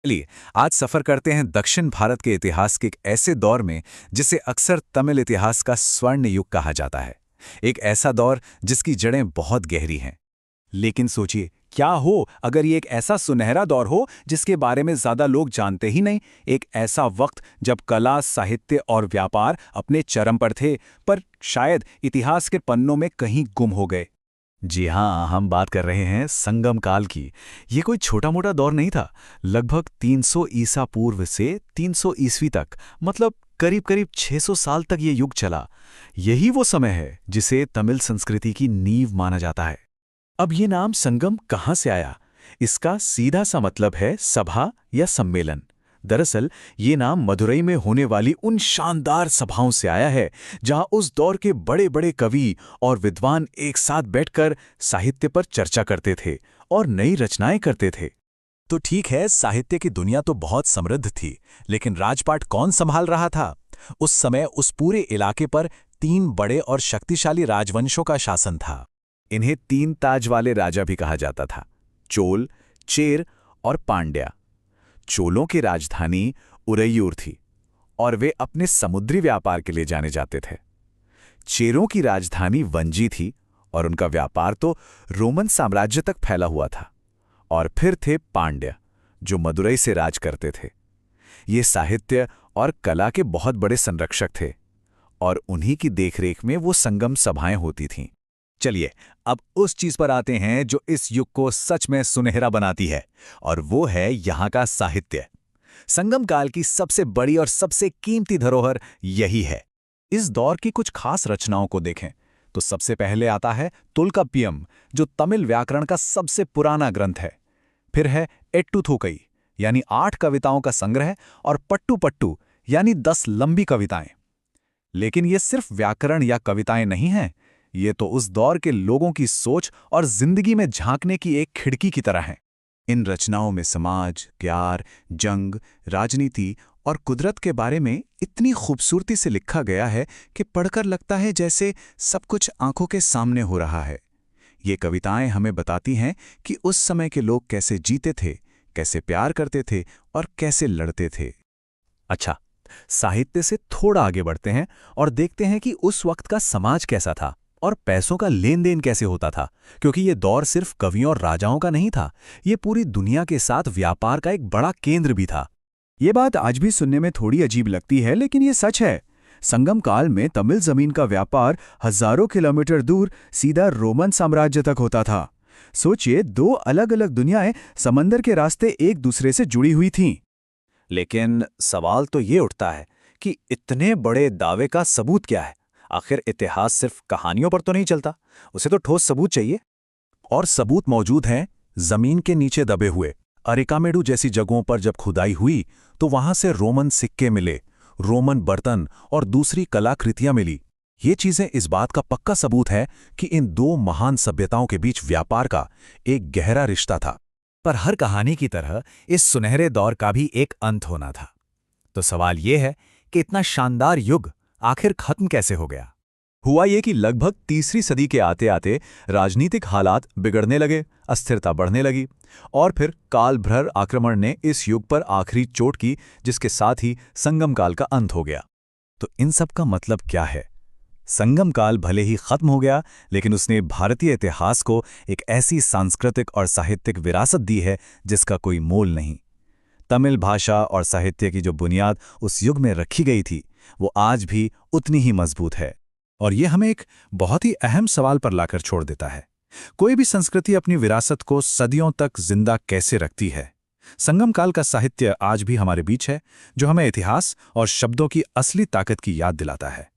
चलिए, आज सफर करते हैं दक्षिण भारत के इतिहास के एक ऐसे दौर में जिसे अक्सर तमिल इतिहास का स्वर्ण युग कहा जाता है। एक ऐसा दौर जिसकी जड़ें बहुत गहरी हैं। लेकिन सोचिए, क्या हो अगर ये एक ऐसा सुनहरा दौर हो जिसके बारे में ज्यादा लोग जानते ही नहीं। एक ऐसा वक्त जब कला, साहित्य और व्यापार अपने चरम पर थे, पर शायद इतिहास के पन्नों में कहीं गुम हो गए। जी हाँ, हम बात कर रहे हैं संगम काल की। ये कोई छोटा मोटा दौर नहीं था। लगभग 300 ईसा पूर्व से 300 ईस्वी तक, मतलब करीब करीब 600 साल तक ये युग चला। यही वो समय है जिसे तमिल संस्कृति की नींव माना जाता है। अब ये नाम संगम कहाँ से आया? इसका सीधा सा मतलब है सभा या सम्मेलन। दरअसल ये नाम मदुरई में होने वाली उन शानदार सभाओं से आया है जहां उस दौर के बड़े बड़े कवि और विद्वान एक साथ बैठकर साहित्य पर चर्चा करते थे और नई रचनाएं करते थे। तो ठीक है, साहित्य की दुनिया तो बहुत समृद्ध थी, लेकिन राजपाट कौन संभाल रहा था? उस समय उस पूरे इलाके पर 3 बड़े और शक्तिशाली राजवंशों का शासन था। इन्हें 3 ताज वाले राजा भी कहा जाता था: चोल, चेर और पांड्या। चोलों की राजधानी उरैयूर थी और वे अपने समुद्री व्यापार के लिए जाने जाते थे। चेरों की राजधानी वंजी थी और उनका व्यापार तो रोमन साम्राज्य तक फैला हुआ था। और फिर थे पांड्या, जो मदुरई से राज करते थे। ये साहित्य और कला के बहुत बड़े संरक्षक थे और उन्हीं की देखरेख में वो संगम सभाएं होती थीं। चलिए, अब उस चीज पर आते हैं जो इस युग को सच में सुनहरा बनाती है, और वो है यहाँ का साहित्य। संगम काल की सबसे बड़ी और सबसे कीमती धरोहर यही है। इस दौर की कुछ खास रचनाओं को देखें तो सबसे पहले आता है तुल्काप्पियम, जो तमिल व्याकरण का सबसे पुराना ग्रंथ है। फिर है एट्टुथोकई, यानी 8 कविताओं का संग्रह, और पट्टू पट्टू, यानी 10 लंबी कविताएं। लेकिन ये सिर्फ व्याकरण या कविताएं नहीं हैं, ये तो उस दौर के लोगों की सोच और जिंदगी में झांकने की एक खिड़की की तरह हैं। इन रचनाओं में समाज, प्यार, जंग, राजनीति और कुदरत के बारे में इतनी खूबसूरती से लिखा गया है कि पढ़कर लगता है जैसे सब कुछ आंखों के सामने हो रहा है। ये कविताएं हमें बताती हैं कि उस समय के लोग कैसे जीते थे, कैसे प्यार करते थे और कैसे लड़ते थे। अच्छा, साहित्य से थोड़ा आगे बढ़ते हैं और देखते हैं कि उस वक्त का समाज कैसा था और पैसों का लेन देन कैसे होता था, क्योंकि ये दौर सिर्फ कवियों और राजाओं का नहीं था, ये पूरी दुनिया के साथ व्यापार का एक बड़ा केंद्र भी था। ये बात आज भी सुनने में थोड़ी अजीब लगती है, लेकिन ये सच है। संगम काल में तमिल जमीन का व्यापार हजारों किलोमीटर दूर सीधा रोमन साम्राज्य तक होता था। सोचिए, 2 अलग अलग दुनियाएं समंदर के रास्ते एक दूसरे से जुड़ी हुई थीं। लेकिन सवाल तो ये उठता है कि इतने बड़े दावे का सबूत क्या है? आखिर इतिहास सिर्फ कहानियों पर तो नहीं चलता, उसे तो ठोस सबूत चाहिए। और सबूत मौजूद हैं जमीन के नीचे दबे हुए। अरिकामेडु जैसी जगहों पर जब खुदाई हुई तो वहां से रोमन सिक्के मिले, रोमन बर्तन और दूसरी कलाकृतियां मिली। ये चीजें इस बात का पक्का सबूत है कि इन 2 महान सभ्यताओं के बीच व्यापार का एक गहरा रिश्ता था। पर हर कहानी की तरह इस सुनहरे दौर का भी एक अंत होना था। तो सवाल ये है कि इतना शानदार युग आखिर खत्म कैसे हो गया? हुआ ये कि लगभग 3री सदी के आते आते राजनीतिक हालात बिगड़ने लगे, अस्थिरता बढ़ने लगी, और फिर कालभ्रर आक्रमण ने इस युग पर आखिरी चोट की, जिसके साथ ही संगम काल का अंत हो गया। तो इन सब का मतलब क्या है? संगम काल भले ही खत्म हो गया, लेकिन उसने भारतीय इतिहास को एक ऐसी सांस्कृतिक और साहित्यिक विरासत दी है जिसका कोई मोल नहीं। तमिल भाषा और साहित्य की जो बुनियाद उस युग में रखी गई थी, वो आज भी उतनी ही मजबूत है। और ये हमें एक बहुत ही अहम सवाल पर लाकर छोड़ देता है: कोई भी संस्कृति अपनी विरासत को सदियों तक जिंदा कैसे रखती है? संगम काल का साहित्य आज भी हमारे बीच है, जो हमें इतिहास और शब्दों की असली ताकत की याद दिलाता है।